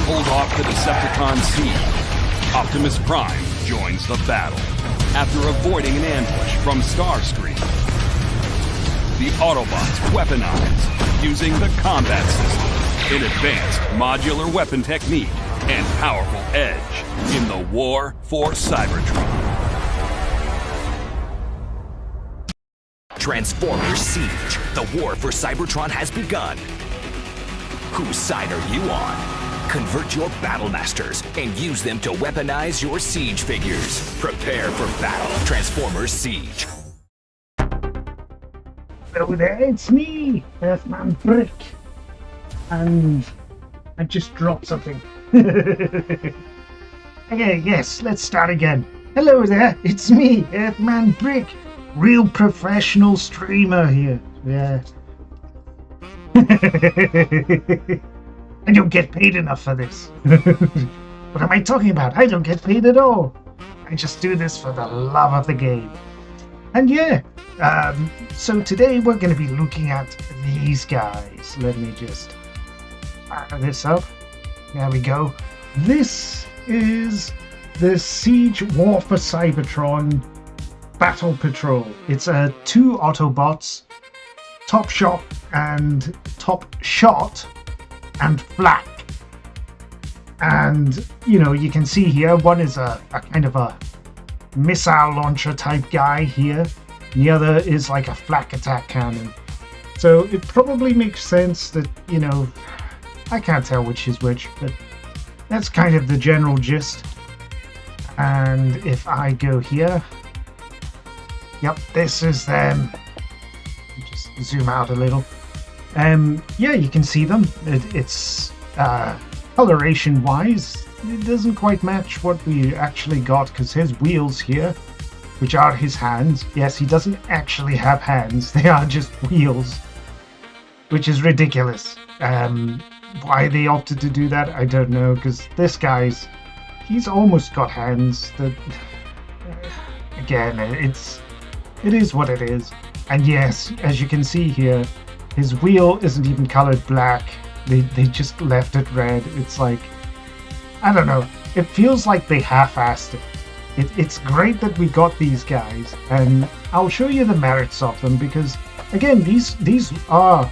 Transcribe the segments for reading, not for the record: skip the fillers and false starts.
hold off the Decepticon siege. Optimus Prime joins the battle after avoiding an ambush from Starscream. The Autobots weaponize using the combat system, an advanced modular weapon technique, and powerful edge in the war for Cybertron. Transformers Siege. The war for Cybertron has begun. Whose side are you on? Convert your Battle Masters and use them to weaponize your Siege figures. Prepare for battle. Transformers Siege. Hello there, it's me, earthmanbrick. And I just dropped something. Okay, yes, let's start again. Hello there, it's me, earthmanbrick. Real professional streamer here. Yeah. I don't get paid enough for this. What am I talking about? I don't get paid at all. I just do this for the love of the game. And yeah, so today we're going to be looking at these guys. Let me just fire this up. There we go. This is the Siege War for Cybertron Battle Patrol. It's two Autobots, Top Shot and Flak. And you know, you can see here one is a kind of a missile launcher type guy here, and the other is like a flak attack cannon. So it probably makes sense that, you know, I can't tell which is which, but that's kind of the general gist. And if I go here, yep, this is them. Just zoom out a little. Yeah, you can see them. It's coloration wise, it doesn't quite match what we actually got, because his wheels here, which are his hands, yes, he doesn't actually have hands, they are just wheels, which is ridiculous. Why they opted to do that, I don't know, because this guy's, he's almost got hands. That again, it is what it is. And yes, as you can see here, his wheel isn't even colored black. They just left it red. It's like, I don't know. It feels like they half-assed it. It's great that we got these guys, and I'll show you the merits of them, because again, these are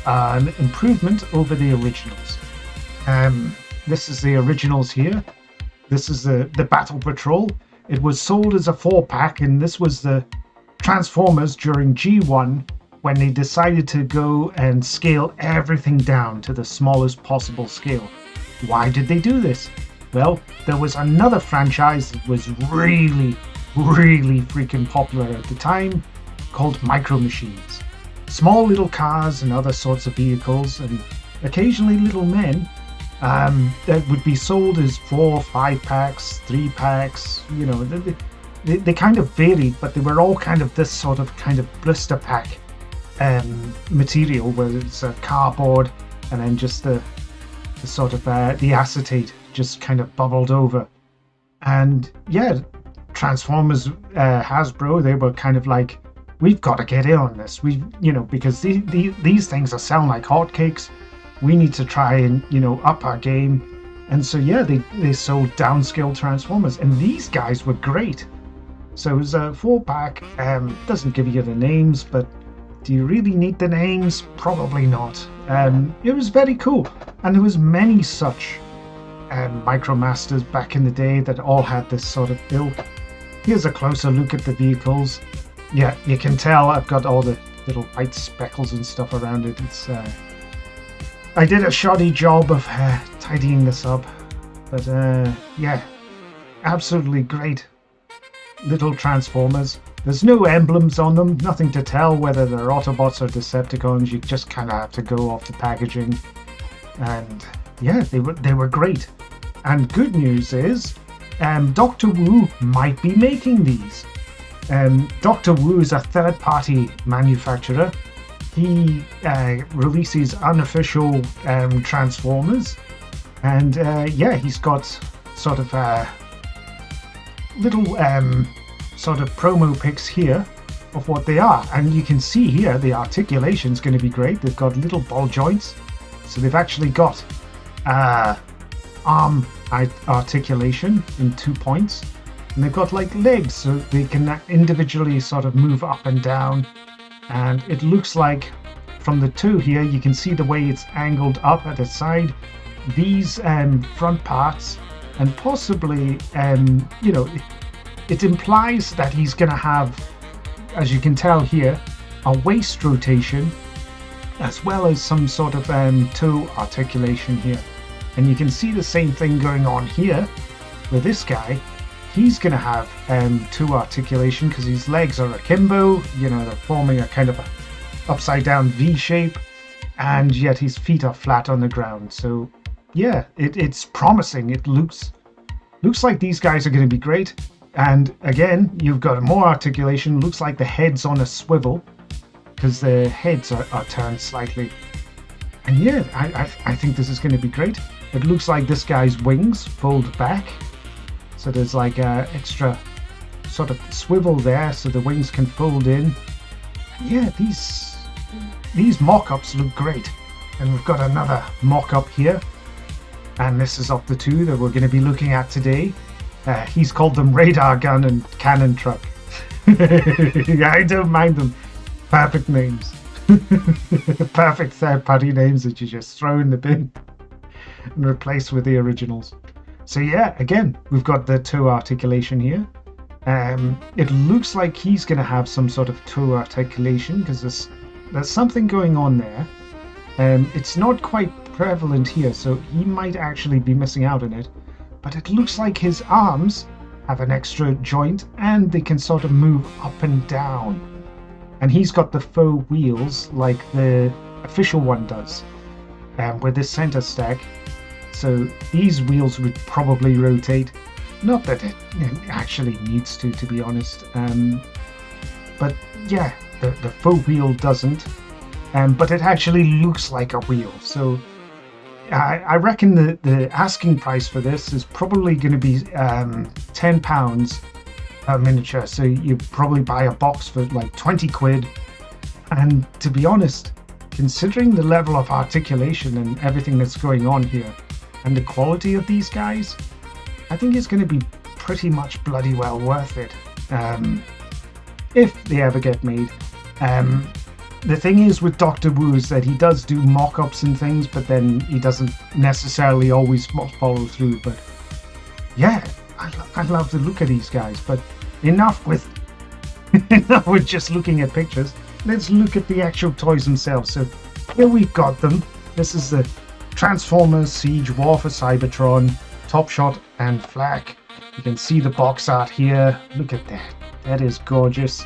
an improvement over the originals. This is the originals here. This is the Battle Patrol. It was sold as a 4-pack, and this was the Transformers during G1, when they decided to go and scale everything down to the smallest possible scale. Why did they do this? Well, there was another franchise that was really, really freaking popular at the time, called Micro Machines. Small little cars and other sorts of vehicles, and occasionally little men, that would be sold as 4, 5-packs, 3-packs, you know, they kind of varied, but they were all kind of this sort of blister pack material, where it's cardboard and then just the sort of the acetate just kind of bubbled over. And yeah, Transformers, Hasbro, they were kind of like, we've got to get in on this. You know, because these things are selling like hotcakes. We need to try and, you know, up our game. And so yeah, they sold downscale Transformers, and these guys were great. So it was a 4-pack. Doesn't give you the names, but do you really need the names? Probably not. It was very cool, and there was many such MicroMasters back in the day that all had this sort of build. Here's a closer look at the vehicles. Yeah, you can tell I've got all the little white speckles and stuff around it. It's I did a shoddy job of tidying this up, but yeah, absolutely great little Transformers. There's no emblems on them, nothing to tell whether they're Autobots or Decepticons. You just kind of have to go off the packaging. And yeah, they were great. And good news is, Dr. Wu might be making these. Dr. Wu is a third-party manufacturer. He releases unofficial Transformers. And yeah, he's got sort of little sort of promo pics here of what they are, and you can see here the articulation is going to be great. They've got little ball joints, so they've actually got arm articulation in 2 points. And they've got like legs, so they can individually sort of move up and down. And it looks like from the two here, you can see the way it's angled up at the side. These front parts, and possibly, you know, it implies that he's going to have, as you can tell here, a waist rotation, as well as some sort of toe articulation here. And you can see the same thing going on here with this guy. He's going to have toe articulation because his legs are akimbo, you know, they're forming a kind of a upside down V shape, and yet his feet are flat on the ground. So yeah, it's promising. It looks like these guys are going to be great. And again, you've got more articulation. Looks like the head's on a swivel because the heads are turned slightly. And yeah, I think this is going to be great. It looks like this guy's wings fold back. So there's like a extra sort of swivel there so the wings can fold in. And yeah, these mock-ups look great. And we've got another mock-up here. And this is of the two that we're going to be looking at today. He's called them radar gun and cannon truck. I don't mind them. Perfect names. Perfect third-party names that you just throw in the bin and replace with the originals. So yeah, again, we've got the toe articulation here. It looks like he's going to have some sort of toe articulation because there's something going on there. It's not quite prevalent here, so he might actually be missing out on it. But it looks like his arms have an extra joint and they can sort of move up and down. And he's got the faux wheels like the official one does, with this center stack. So these wheels would probably rotate. Not that it actually needs to be honest. But yeah, the faux wheel doesn't. But it actually looks like a wheel. So I reckon the asking price for this is probably going to be £10 per miniature. So you probably buy a box for like 20 quid. And to be honest, considering the level of articulation and everything that's going on here, and the quality of these guys, I think it's going to be pretty much bloody well worth it, if they ever get made. The thing is with Dr. Wu is that he does do mock-ups and things, but then he doesn't necessarily always follow through. But yeah, I love the look of these guys. But enough with just looking at pictures. Let's look at the actual toys themselves. So here we've got them. This is the Transformers Siege War for Cybertron, Top Shot and Flak. You can see the box art here. Look at that. That is gorgeous.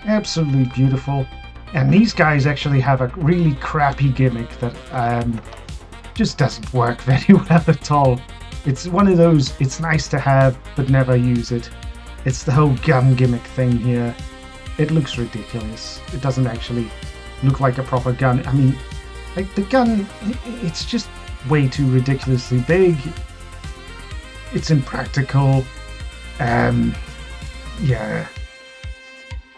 Absolutely beautiful. And these guys actually have a really crappy gimmick that just doesn't work very well at all. It's one of those, it's nice to have, but never use it. It's the whole gun gimmick thing here. It looks ridiculous. It doesn't actually look like a proper gun. I mean, like the gun, it's just way too ridiculously big. It's impractical. Yeah.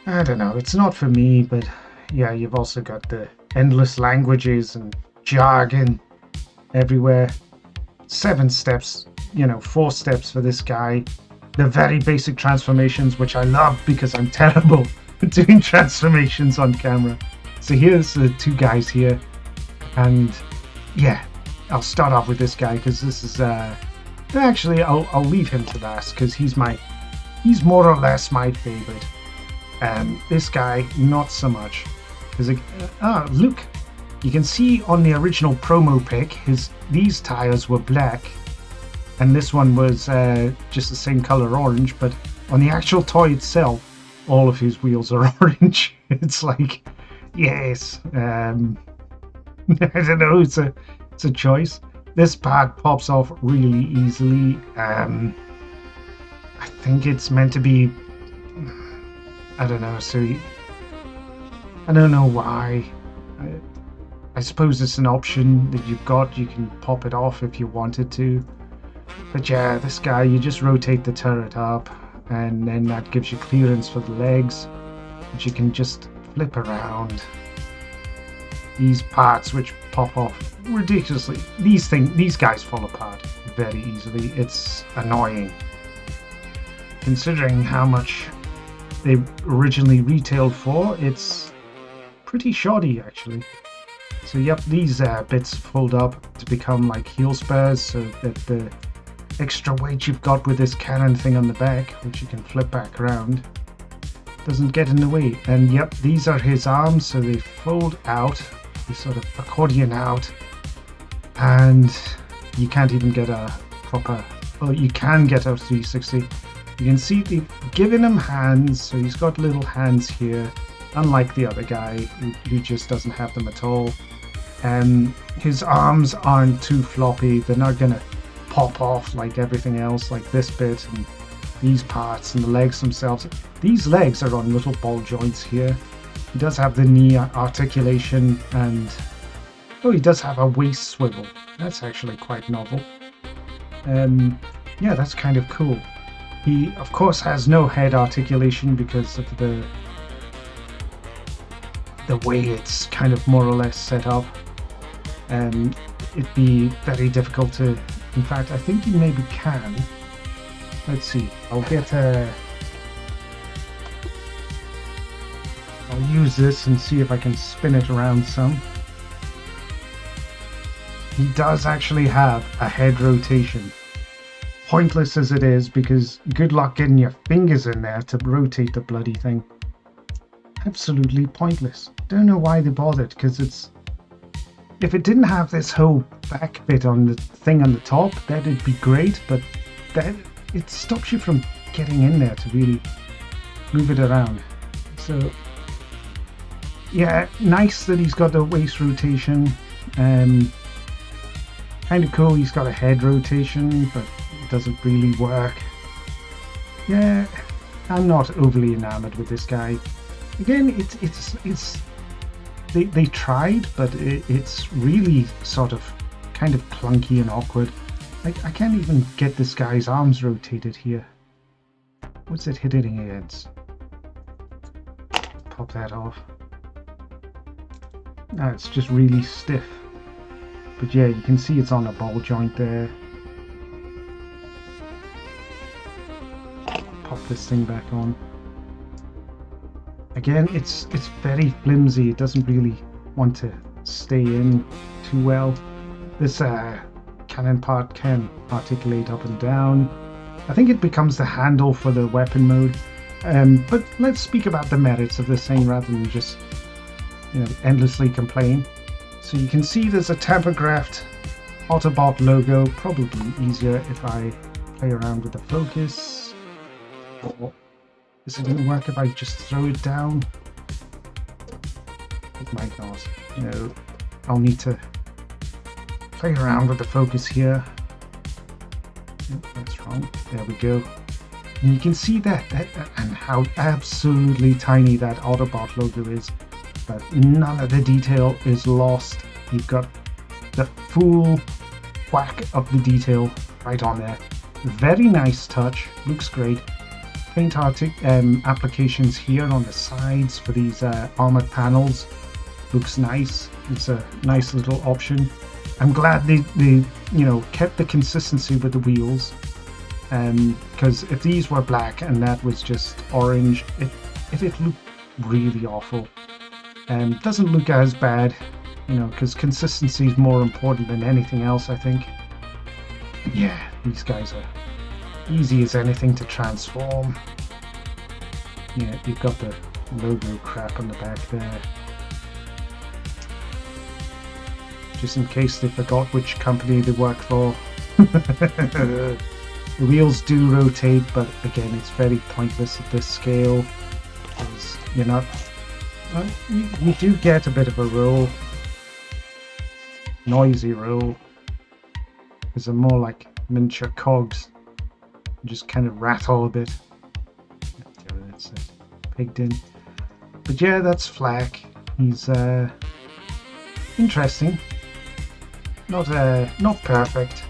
I don't know. It's not for me, but yeah, you've also got the endless languages and jargon everywhere. 7 steps, 4 steps for this guy. The very basic transformations, which I love because I'm terrible at doing transformations on camera. So here's the two guys here. And yeah, I'll start off with this guy because this is actually I'll leave him to last because he's more or less my favorite. This guy not so much because look, you can see on the original promo pic these tires were black and this one was just the same color orange, but on the actual toy itself all of his wheels are orange. It's like, yes, I don't know, it's a choice. This part pops off really easily. I think it's meant to be, I don't know, so I don't know why. I suppose it's an option that you've got. You can pop it off if you wanted to. But yeah, this guy, you just rotate the turret up and then that gives you clearance for the legs, which you can just flip around. these parts which pop off ridiculously. These guys fall apart very easily. It's annoying. Considering how much they originally retailed for, it's pretty shoddy actually. So yep, these bits fold up to become like heel spurs, so that the extra weight you've got with this cannon thing on the back, which you can flip back around, doesn't get in the way. And yep, these are his arms, so they fold out, they sort of accordion out, and you can't even get a proper, well, you can get a 360. You can see they've given him hands, so he's got little hands here, unlike the other guy who just doesn't have them at all. His arms aren't too floppy, they're not gonna pop off like everything else, like this bit and these parts, and the legs themselves. These legs are on little ball joints here. He does have the knee articulation, and oh, he does have a waist swivel. That's actually quite novel. Yeah, that's kind of cool. He of course has no head articulation because of the way it's kind of more or less set up. It'd be very difficult to, in fact I think you maybe can. Let's see, I'll use this and see if I can spin it around some. He does actually have a head rotation. Pointless as it is, because good luck getting your fingers in there to rotate the bloody thing. Absolutely pointless. Don't know why they bothered, because it's... if it didn't have this whole back bit on the thing on the top, that'd be great, but that it stops you from getting in there to really move it around. So yeah, nice that he's got the waist rotation. Kind of cool he's got a head rotation, but it doesn't really work. Yeah, I'm not overly enamored with this guy. Again, they tried, but it's really sort of kind of clunky and awkward. I can't even get this guy's arms rotated here. What's it hitting against? Pop that off. No, it's just really stiff. But yeah, you can see it's on a ball joint there. Pop this thing back on. Again, it's very flimsy. It doesn't really want to stay in too well. This cannon part can articulate up and down. I think it becomes the handle for the weapon mode. But let's speak about the merits of this thing rather than just, you know, endlessly complain. So you can see there's a tamper-graphed Autobot logo. Probably easier if I play around with the focus. Or is it going to work if I just throw it down? It might not. You know, I'll need to play around with the focus here. Oh, that's wrong. There we go. And you can see that and how absolutely tiny that Autobot logo is. But none of the detail is lost. You've got the full whack of the detail right on there. Very nice touch, looks great. Paint applications here on the sides for these armored panels. Looks nice. It's a nice little option. I'm glad they you know, kept the consistency with the wheels. Because if these were black and that was just orange, it looked really awful. Doesn't look as bad, you know, because consistency is more important than anything else, I think. Yeah, these guys are easy as anything to transform. Yeah, you've got the logo crap on the back there. Just in case they forgot which company they work for. The wheels do rotate, but again, it's very pointless at this scale. Because you're not... you do get a bit of a roll. Noisy roll. Because they're more like miniature cogs. You just kind of rattle a bit. It's pegged in. But yeah, that's Flak. He's interesting. Not perfect,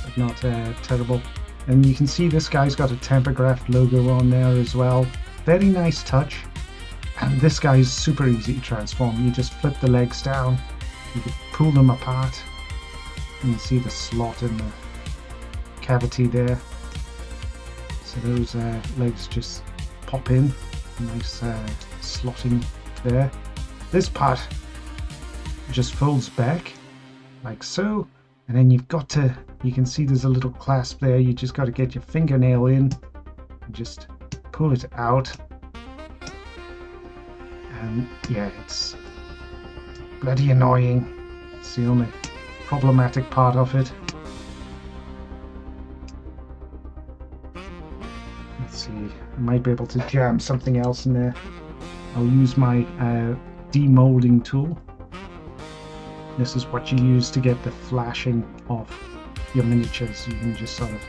but not terrible. And you can see this guy's got a tamper-graphed logo on there as well. Very nice touch. And this guy is super easy to transform. You just flip the legs down, you can pull them apart, and you see the slot in the cavity there. So those legs just pop in, nice slotting there. This part just folds back like so, and then you've got to, you can see there's a little clasp there, you just got to get your fingernail in and just pull it out. And yeah, it's bloody annoying. It's the only problematic part of it. Let's see, I might be able to jam something else in there. I'll use my demolding tool. This is what you use to get the flashing of your miniatures. You can just sort of,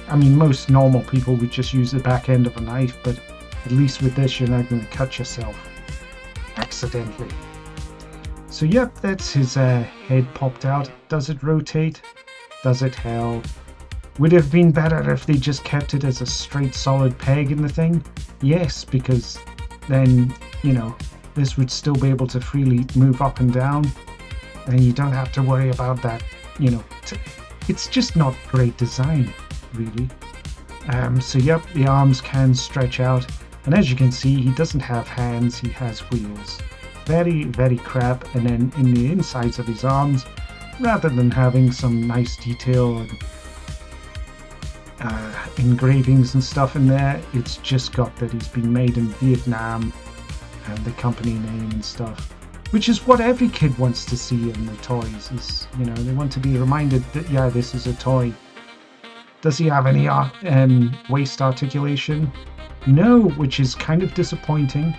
I mean, most normal people would just use the back end of a knife, but at least with this, you're not going to cut yourself accidentally. So yep, that's his head popped out. Does it rotate? Does it hell? Would it have been better if they just kept it as a straight solid peg in the thing? Yes, because then, you know, this would still be able to freely move up and down, and you don't have to worry about that, you know. It's just not great design, really. So yep, the arms can stretch out, and as you can see, he doesn't have hands, he has wheels. Very, very crap. And then in the insides of his arms, rather than having some nice detail and engravings and stuff in there, it's just got that he's been made in Vietnam and the company name and stuff, which is what every kid wants to see in the toys. Is, you know, they want to be reminded that, yeah, this is a toy. Does he have any waist articulation? No, which is kind of disappointing.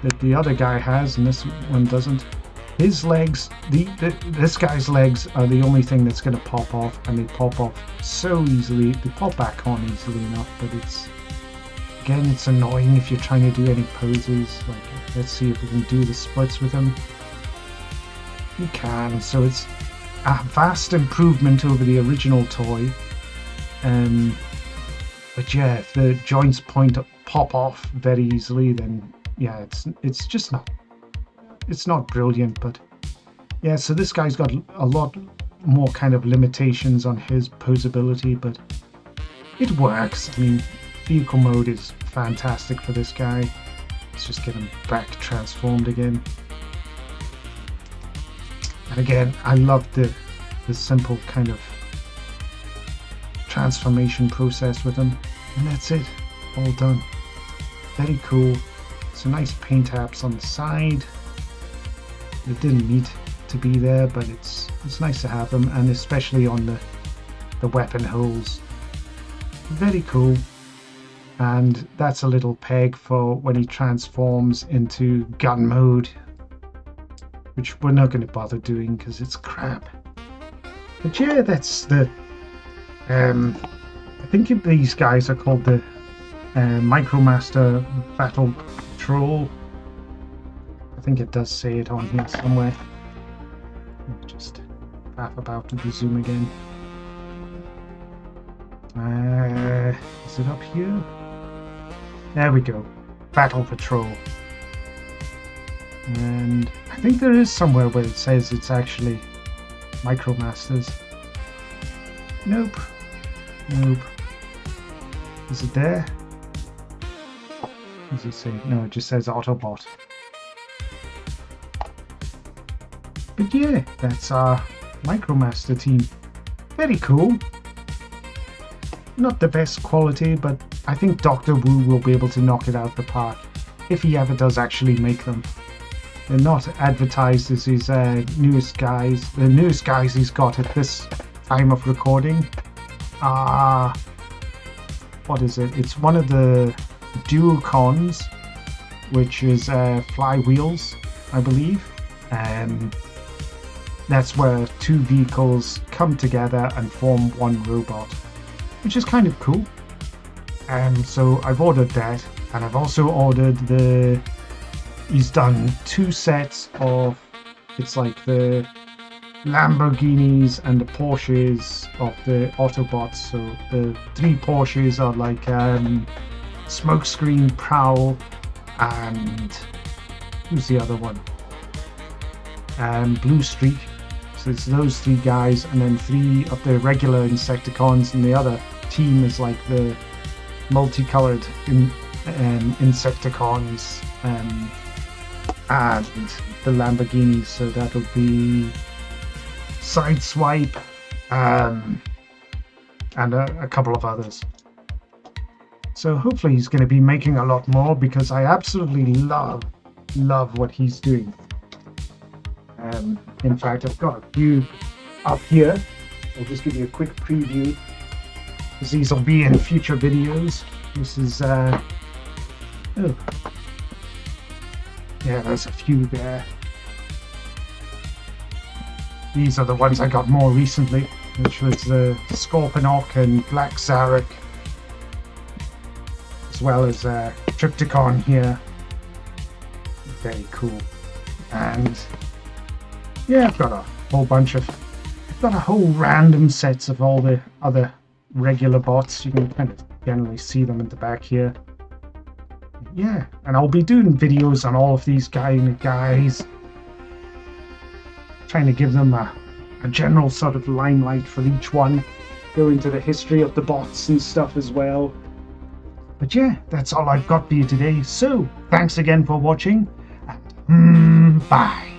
That the other guy has and this one doesn't. His legs, this guy's legs are the only thing that's going to pop off, and they pop off so easily. They pop back on easily enough, but it's, again, it's annoying if you're trying to do any poses. Like, let's see if we can do the splits with him. You can, so it's a vast improvement over the original toy. But yeah, if the joints pop off very easily, then yeah, it's just not, it's not brilliant. But yeah, so this guy's got a lot more kind of limitations on his posability, but it works. I mean, vehicle mode is fantastic for this guy. Let's just get him back transformed again. And again, I love the simple kind of transformation process with him. And that's it, all done. Very cool. Some nice paint apps on the side. It didn't need to be there, but it's nice to have them, and especially on the weapon holes. Very cool. And that's a little peg for when he transforms into gun mode, which we're not going to bother doing because it's crap. But yeah, that's the I think these guys are called the MicroMaster Battle Patrol. I think it does say it on here somewhere. Just faff about to zoom again. Is it up here? There we go. Battle Patrol. And I think there is somewhere where it says it's actually MicroMasters. Nope. Nope. Is it there? What does it say? No, it just says Autobot. But yeah, that's our MicroMaster team. Very cool. Not the best quality, but I think Dr. Wu will be able to knock it out the park if he ever does actually make them. They're not advertised as his newest guys. The newest guys he's got at this time of recording are, what is it? It's one of the Duocons, which is flywheels, I believe. That's where two vehicles come together and form one robot, which is kind of cool. So I've ordered that, and I've also ordered he's done 2 sets of, it's like the Lamborghinis and the Porsches of the Autobots. So the 3 Porsches are like Smokescreen, Prowl, and who's the other one? Blue Streak. So it's those 3 guys, and then 3 of the regular Insecticons, and the other team is like the multicolored Insecticons and the Lamborghinis. So that'll be Sideswipe and a couple of others. So hopefully he's going to be making a lot more, because I absolutely love what he's doing. In fact, I've got a few up here. I'll just give you a quick preview, because these will be in future videos. This is oh yeah, there's a few there. These are the ones I got more recently, which was the Scorponok and Black Zarek, as well as Triptychon here. Very cool. And yeah, I've got a whole random sets of all the other regular bots. You can kind of generally see them in the back here. Yeah, and I'll be doing videos on all of these guys, trying to give them a general sort of limelight for each one, go into the history of the bots and stuff as well. But yeah, that's all I've got for you today. So thanks again for watching, and bye.